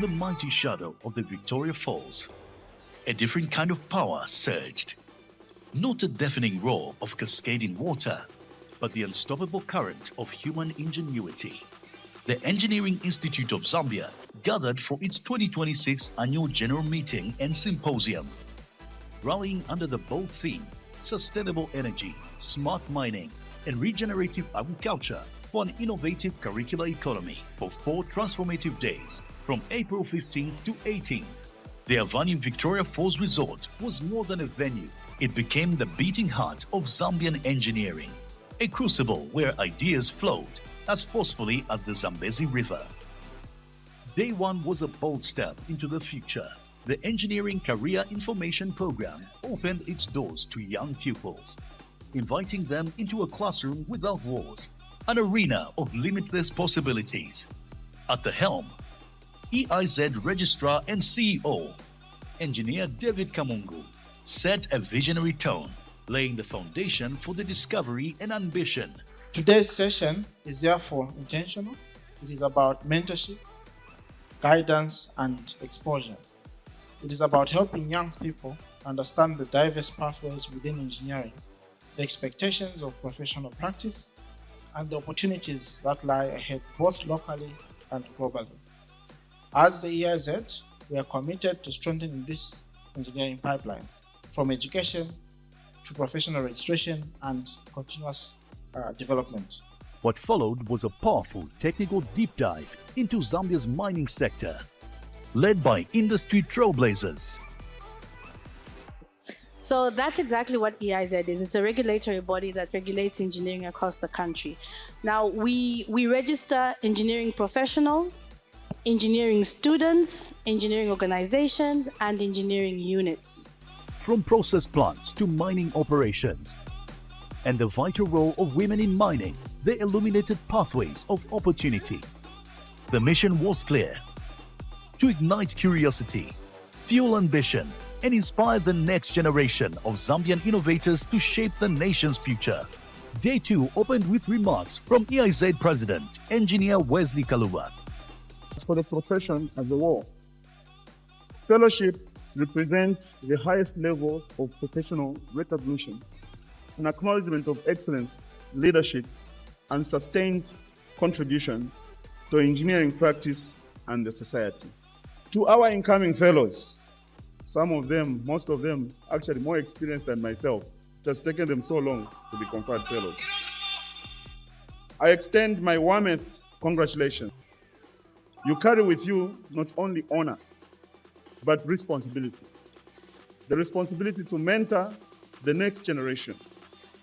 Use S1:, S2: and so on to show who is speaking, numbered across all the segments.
S1: the mighty shadow of the Victoria Falls, a different kind of power surged. Not a deafening roar of cascading water, but the unstoppable current of human ingenuity. The Engineering Institute of Zambia gathered for its 2026 annual general meeting and symposium, rallying under the bold theme, Sustainable Energy, Smart Mining, and Regenerative Agriculture for an Innovative Curricular Economy for 4 transformative days from April 15th to 18th. The Avani Victoria Falls Resort was more than a venue. It became the beating heart of Zambian engineering, a crucible where ideas flowed as forcefully as the Zambezi River. Day 1 was a bold step into the future. The Engineering Career Information Program opened its doors to young pupils, inviting them into a classroom without walls, an arena of limitless possibilities. At the helm, EIZ Registrar and CEO, Engineer David Kamungu, set a visionary tone, laying the foundation for the discovery and ambition.
S2: Today's session is therefore intentional. It is about mentorship, guidance, and exposure. It is about helping young people understand the diverse pathways within engineering, the expectations of professional practice, and the opportunities that lie ahead both locally and globally. As the EIZ, we are committed to strengthening this engineering pipeline, from education to professional registration and continuous development.
S1: What followed was a powerful technical deep dive into Zambia's mining sector, led by industry trailblazers.
S3: So that's exactly what EIZ is. It's a regulatory body that regulates engineering across the country. Now, we register engineering professionals, engineering students, engineering organizations, and engineering units.
S1: From process plants to mining operations, and the vital role of women in mining, they illuminated pathways of opportunity. The mission was clear: to ignite curiosity, fuel ambition, and inspire the next generation of Zambian innovators to shape the nation's future. Day 2 opened with remarks from EIZ President, Engineer Wesley Kaluba.
S4: For the profession as a whole, fellowship represents the highest level of professional recognition, an acknowledgement of excellence, leadership, and sustained contribution to engineering practice and the society. To our incoming fellows, some of them, most of them, actually more experienced than myself, it has taken them so long to be conferred fellows, I extend my warmest congratulations. You carry with you not only honor, but responsibility. The responsibility to mentor the next generation,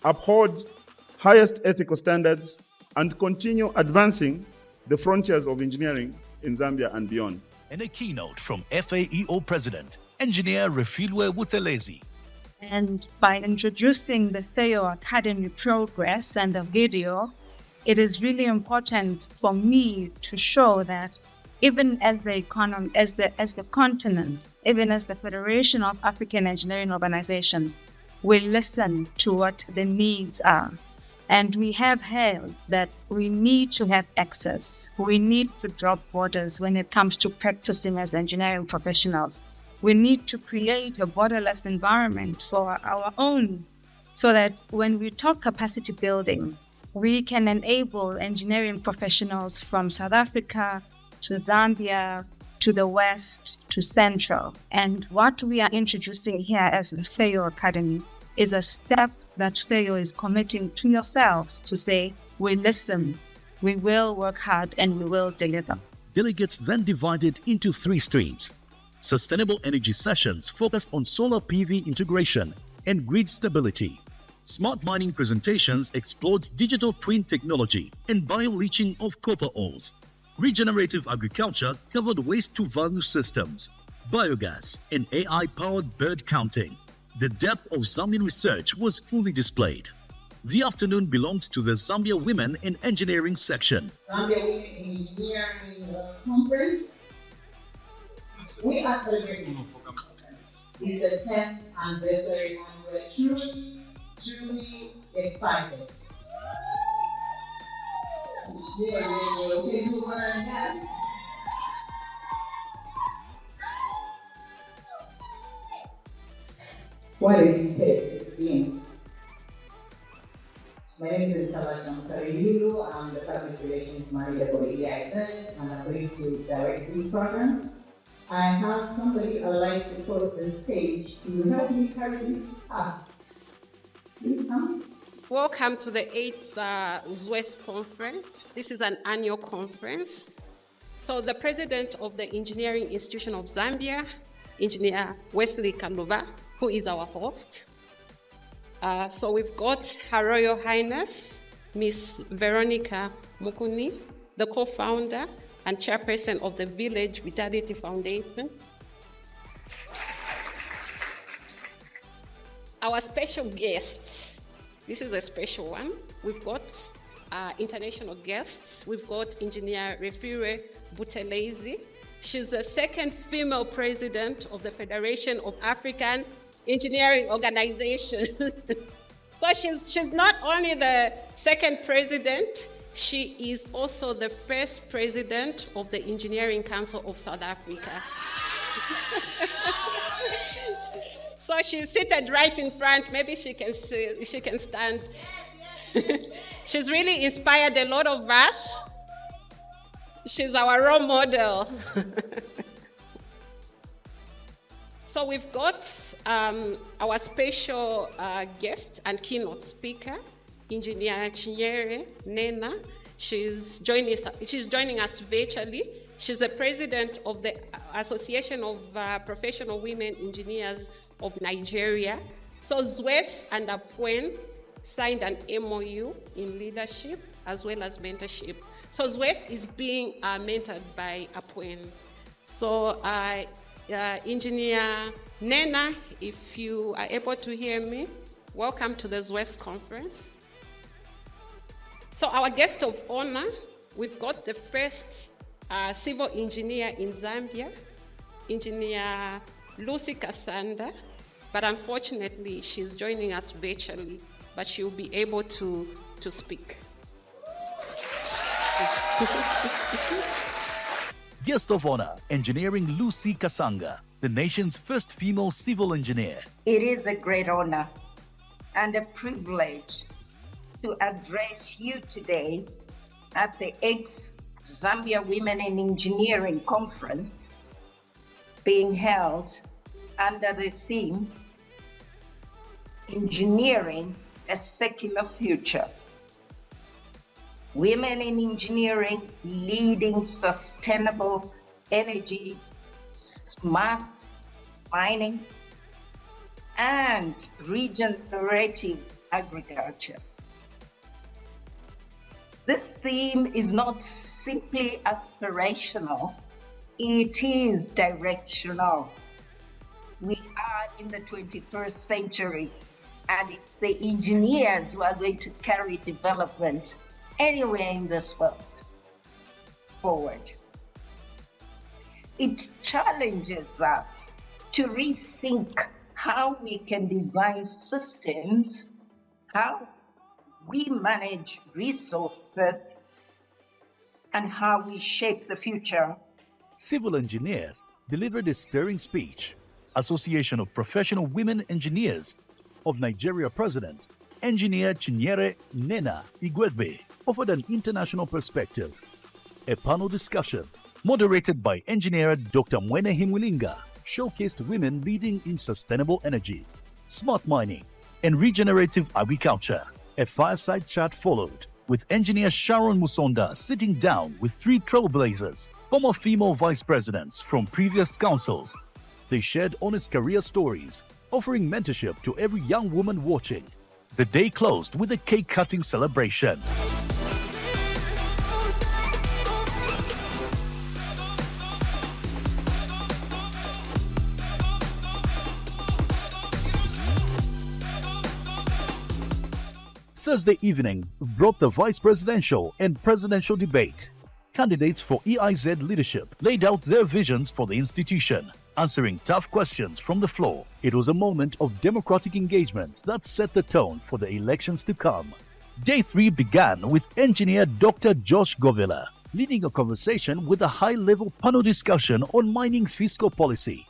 S4: uphold highest ethical standards, and continue advancing the frontiers of engineering in Zambia and beyond.
S1: And a keynote from FAEO President, Engineer Refilwe Wutelezi.
S5: And by introducing the FAEO Academy progress and the video, it is really important for me to show that even as the economy, as the continent, even as the Federation of African Engineering Organizations, we listen to what the needs are. And we have held that we need to have access. We need to drop borders when it comes to practicing as engineering professionals. We need to create a borderless environment for our own, so that when we talk capacity building, we can enable engineering professionals from South Africa to Zambia, to the West, to Central. And what we are introducing here as the FAEO Academy is a step that FAEO is committing to yourselves to say, we listen, we will work hard, and we will deliver.
S1: Delegates then divided into 3 streams. Sustainable energy sessions focused on solar PV integration and grid stability. Smart mining presentations explored digital twin technology and bio-leaching of copper ores. Regenerative agriculture covered waste-to-value systems, biogas, and AI-powered bird counting. The depth of Zambian research was fully displayed. The afternoon belonged to the Zambia Women in Engineering section.
S6: Zambia Women in Engineering Conference. We are celebrating this conference. It's the 10th anniversary and we're truly excited. what it entails to explain. My name is Talasha. I'm the Public Relations Manager for EIZ, and I'm going to direct this program. I have somebody I'd like to put to the stage to help me carry this up. Please come.
S7: Welcome to the 8th ZWES conference. This is an annual conference. So the president of the Engineering Institution of Zambia, Engineer Wesley Kaluba, who is our host. So we've got Her Royal Highness, Miss Veronica Mukuni, the co-founder and chairperson of the Village Vitality Foundation. Our special guests, this is a special one. We've got international guests. We've got Engineer Refire Buthelezi. She's the second female president of the Federation of African Engineering Organizations. But she's not only the second president, she is also the first president of the Engineering Council of South Africa. So she's seated right in front. Maybe she can stand. She's really inspired a lot of us. She's our role model. So we've got our special guest and keynote speaker, Engineer Chinyere Nena. She's joining us virtually. She's the president of the Association of Professional Women Engineers of Nigeria. So ZWES and APWEN signed an MOU in leadership as well as mentorship. So ZWES is being mentored by APWEN. So Engineer Nena, if you are able to hear me, welcome to the ZWES conference. So our guest of honor, we've got the first civil engineer in Zambia, Engineer Lucy Kasanda, but unfortunately she's joining us virtually, but she'll be able to speak.
S1: Guest of honor, Engineering Lucy Kasanga, the nation's first female civil engineer.
S8: It is a great honor and a privilege to address you today at the 8th Zambia Women in Engineering Conference being held under the theme, Engineering, a Secular Future. Women in Engineering leading sustainable energy, smart mining, and regenerative agriculture. This theme is not simply aspirational, it is directional. We are in the 21st century, and it's the engineers who are going to carry development anywhere in this world forward. It challenges us to rethink how we can design systems, how we manage resources, and how we shape the future.
S1: Civil engineers delivered a stirring speech. Association of Professional Women Engineers of Nigeria President, Engineer Chinyere Nena Igwebe, offered an international perspective. A panel discussion, moderated by Engineer Dr. Mwene Himwilinga, showcased women leading in sustainable energy, smart mining, and regenerative agriculture. A fireside chat followed, with Engineer Sharon Musonda sitting down with three trailblazers, former female vice presidents from previous councils. They shared honest career stories, offering mentorship to every young woman watching. The day closed with a cake-cutting celebration. Thursday evening brought the vice presidential and presidential debate. Candidates for EIZ leadership laid out their visions for the institution, answering tough questions from the floor. It was a moment of democratic engagement that set the tone for the elections to come. Day 3 began with Engineer Dr. Josh Govela leading a conversation with a high-level panel discussion on mining fiscal policy.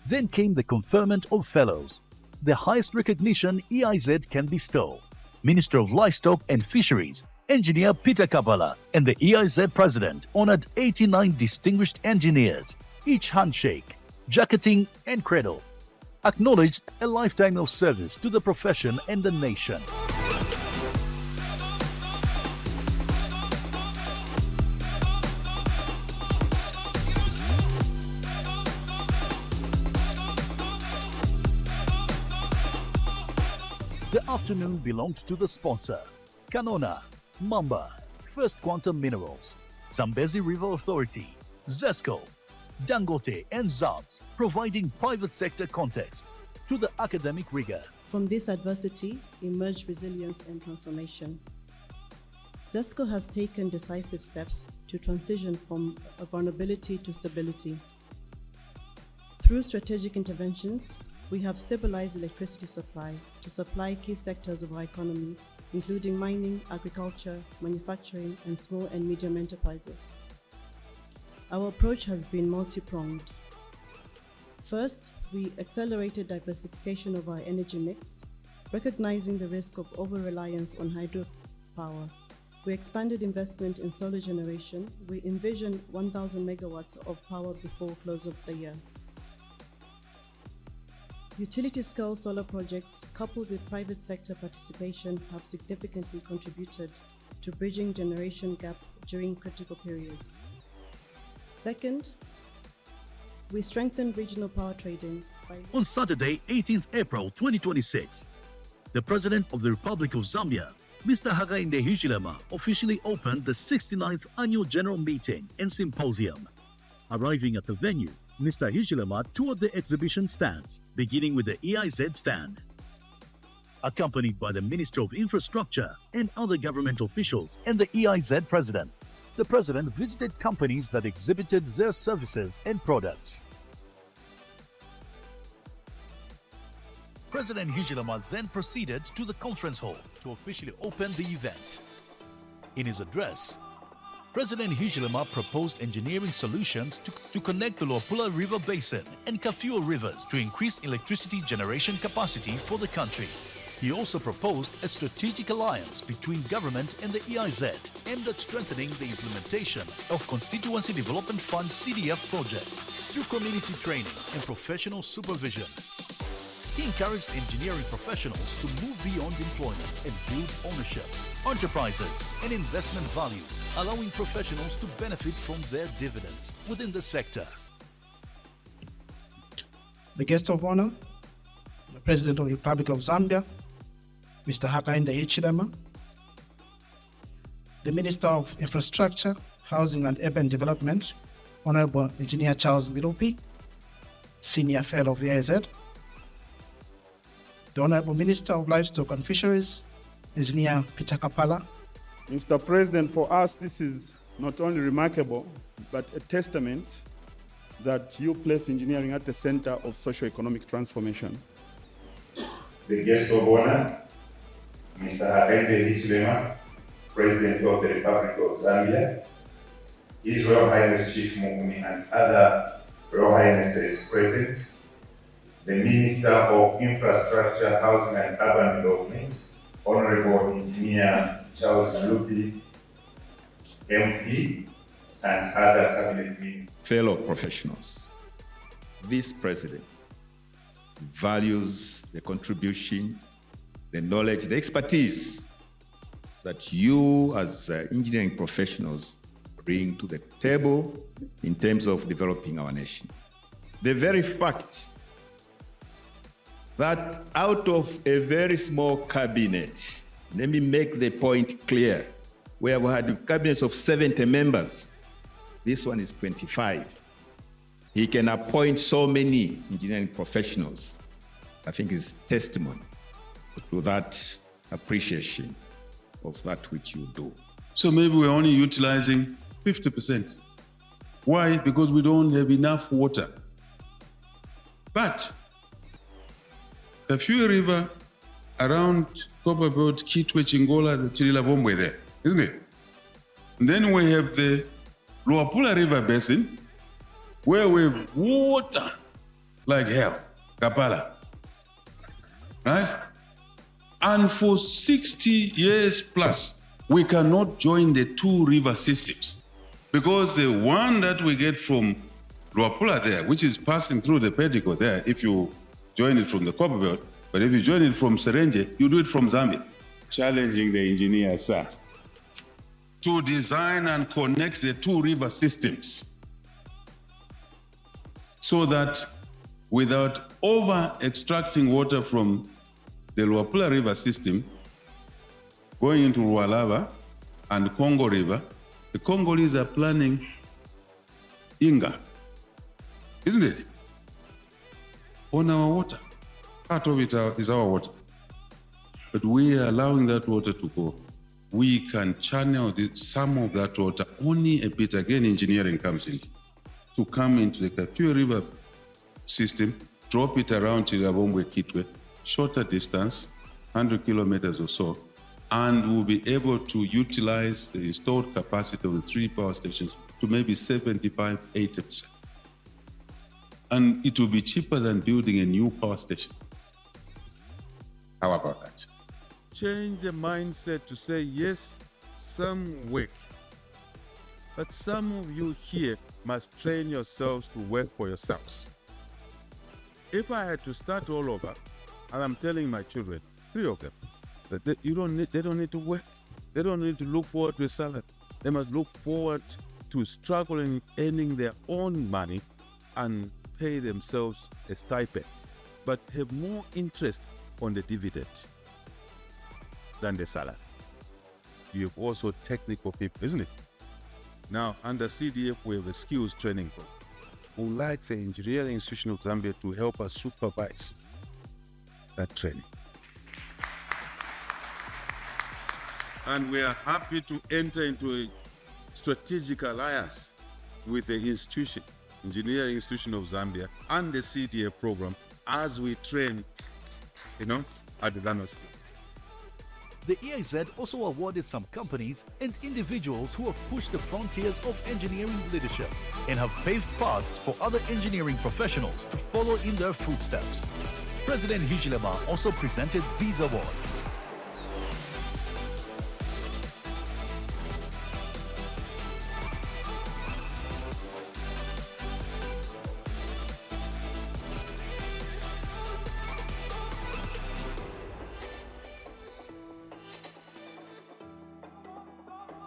S1: Then came the conferment of fellows. the highest recognition EIZ can bestow. Minister of Livestock and Fisheries, Engineer Peter Kabala, and the EIZ President honored 89 distinguished engineers, each handshake, jacketing, and cradle, acknowledged a lifetime of service to the profession and the nation. The afternoon belonged to the sponsor, Canona, Mamba, First Quantum Minerals, Zambezi River Authority, ZESCO, Dangote and ZABS, providing private sector context to the academic rigor.
S9: From this adversity emerged resilience and transformation. ZESCO has taken decisive steps to transition from vulnerability to stability. Through strategic interventions, we have stabilized electricity supply to supply key sectors of our economy, including mining, agriculture, manufacturing, and small and medium enterprises. Our approach has been multi-pronged. First, we accelerated diversification of our energy mix, recognizing the risk of over-reliance on hydropower. We expanded investment in solar generation. We envisioned 1,000 megawatts of power before close of the year. Utility-scale solar projects, coupled with private sector participation, have significantly contributed to bridging generation gap during critical periods. Second, we strengthened regional power trading by...
S1: On Saturday, 18th April 2026, the President of the Republic of Zambia, Mr. Hakainde Hichilema, officially opened the 69th Annual General Meeting and Symposium. Arriving at the venue, Mr. Hichilema toured the exhibition stands, beginning with the EIZ stand. Accompanied by the Minister of Infrastructure and other government officials and the EIZ President, the President visited companies that exhibited their services and products. President Hichilema then proceeded to the conference hall to officially open the event. In his address, President Hichilema proposed engineering solutions to connect the Luapula River Basin and Kafue rivers to increase electricity generation capacity for the country. He also proposed a strategic alliance between government and the EIZ aimed at strengthening the implementation of Constituency Development Fund CDF projects through community training and professional supervision. He encouraged engineering professionals to move beyond employment and build ownership, enterprises, and investment value, allowing professionals to benefit from their dividends within the sector.
S2: The guest of honor, the President of the Republic of Zambia, Mr. Hakainde Hichilema, the Minister of Infrastructure, Housing and Urban Development, Honorable Engineer Charles Milupi, Senior Fellow of EIZ, the Honorable Minister of Livestock and Fisheries, Engineer Peter Kabala.
S4: Mr. President, for us, this is not only remarkable, but a testament that you place engineering at the center of socio-economic transformation.
S10: The guest of honor, Mr. Hakainde Hichilema, President of the Republic of Zambia, His Royal Highness Chief Mukumi and other Royal Highnesses present, the Minister of Infrastructure, Housing and Urban Development, Honorable Engineer Charles Milupi, MP, and other cabinet ministers.
S11: Fellow professionals, this president values the contribution, the knowledge, the expertise that you as engineering professionals bring to the table in terms of developing our nation. The very fact that out of a very small cabinet, let me make the point clear, we have had cabinets of 70 members. This one is 25. He can appoint so many engineering professionals. I think it's testimony to that appreciation of that which you do.
S12: So maybe we're only utilizing 50%. Why? Because we don't have enough water. But the Kafue River around Copperbelt, Kitwe, Chingola, the Chilila Bombwe there, isn't it? And then we have the Luapula River Basin, where we have water like hell, Kapala. right? And for 60 years plus, we cannot join the two river systems because the one that we get from Luapula there, which is passing through the Pedico there, if you join it from the Copperbelt, but if you join it from Serenge, you do it from Zambia. Challenging the engineers, sir, to design and connect the two river systems so that without over-extracting water from the Luapula River system, going into Lualaba and Congo River, the Congolese are planning Inga, isn't it? On our water. Part of it is our water. But we are allowing that water to go. We can channel some of that water only a bit. Again, engineering comes in to come into the Kakue River system, drop it around Chigabombwe Kitwe, shorter distance, 100 kilometers or so, and we'll be able to utilize the installed capacity of the 3 power stations to maybe 75, 80%. And it will be cheaper than building a new power station. How about that?
S13: Change the mindset to say, yes, some work. But some of you here must train yourselves to work for yourselves. If I had to start all over, and I'm telling my children, 3 of them, that they don't need to work. They don't need to look forward to a salary. They must look forward to struggling, earning their own money and pay themselves a stipend, but have more interest on the dividend than the salary. You have also technical people, isn't it? Now, under CDF, we have a skills training program. We would like the Engineering Institution of Zambia to help us supervise that training. And we are happy to enter into a strategic alliance with the institution, Engineering Institution of Zambia, and the CDF program as we train, at the Ghana School.
S1: The EIZ also awarded some companies and individuals who have pushed the frontiers of engineering leadership and have paved paths for other engineering professionals to follow in their footsteps. President Hichilema also presented these awards.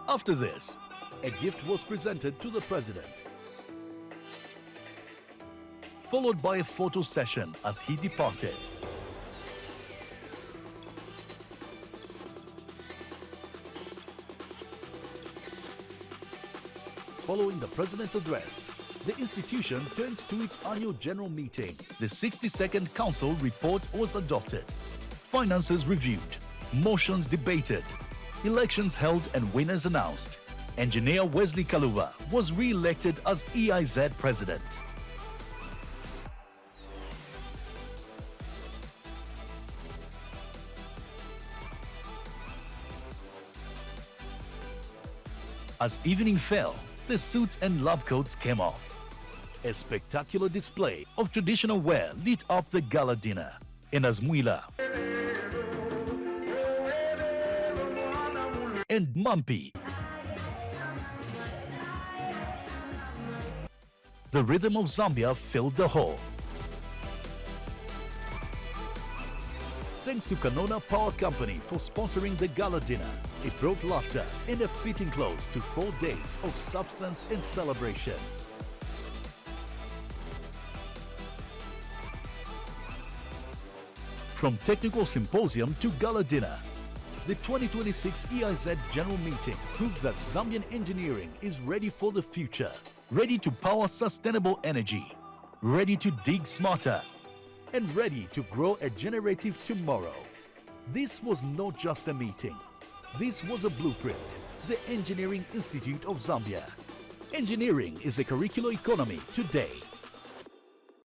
S1: After this, a gift was presented to the president, followed by a photo session as he departed. Following the president's address, the institution turns to its annual general meeting. The 62nd Council report was adopted, finances reviewed, motions debated, elections held and winners announced. Engineer Wesley Kaluva was re-elected as EIZ president. As evening fell, the suits and lab coats came off. A spectacular display of traditional wear lit up the gala dinner. And as Mwila and Mumpy, the rhythm of Zambia filled the hall. Thanks to Canona Power Company for sponsoring the gala dinner. It brought laughter and a fitting close to 4 days of substance and celebration. From technical symposium to gala dinner, the 2026 EIZ General Meeting proved that Zambian engineering is ready for the future, ready to power sustainable energy, ready to dig smarter, and ready to grow a generative tomorrow. This was not just a meeting. This was a blueprint, the Engineering Institute of Zambia. Engineering is a curricular economy today.